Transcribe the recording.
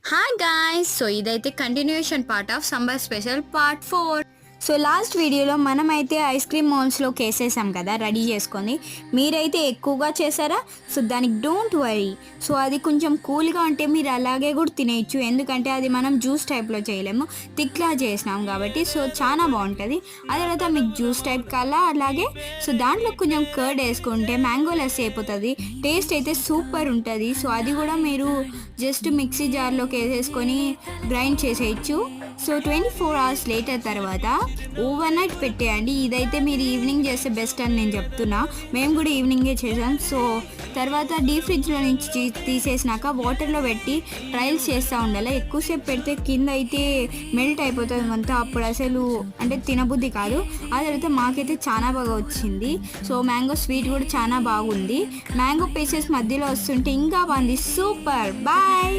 Hi guys, so ఇదైతే continuation part of summer special part 4. So last వీడియోలో మనమైతే ice cream మౌల్స్లోకి వేసేసాం కదా రెడీ చేసుకొని. మీరైతే ఎక్కువగా చేశారా? సో దానికి డోంట్ వరీ. సో అది కొంచెం కూల్గా ఉంటే మీరు అలాగే కూడా తినేయచ్చు, ఎందుకంటే అది మనం జ్యూస్ టైప్లో చేయలేము, థిక్లా చేసినాం కాబట్టి. సో చాలా బాగుంటుంది. ఆ తర్వాత మీకు జ్యూస్ టైప్ కల్లా అలాగే. సో దాంట్లో కొంచెం కర్డ్ వేసుకుంటే మ్యాంగో లస్సీ అయిపోతుంది. టేస్ట్ అయితే సూపర్ ఉంటుంది. సో అది కూడా మీరు జస్ట్ మిక్సీ జార్లోకి వేసేసుకొని గ్రైండ్ చేసేయచ్చు. సో 24 hours లేటర్ తర్వాత ఓవర్ నైట్ పెట్టేయండి. ఇదైతే మీరు ఈవినింగ్ చేస్తే బెస్ట్ అని నేను చెప్తున్నా. మేము కూడా ఈవినింగే చేసాం. సో తర్వాత డీప్ ఫ్రిడ్జ్లో నుంచి తీసేసినాక వాటర్లో పెట్టి ట్రయల్స్ చేస్తూ ఉండాలి. ఎక్కువసేపు పెడితే కింద అయితే మెల్ట్ అయిపోతుంది అంతా, అప్పుడు అసలు అంటే తినబుద్ధి కాదు. ఆ తర్వాత మాకైతే చాలా బాగా వచ్చింది. సో మ్యాంగో స్వీట్ కూడా చాలా బాగుంది. మ్యాంగో పీసెస్ మధ్యలో వస్తుంటే ఇంకా బాగుంది. సూపర్. బాయ్.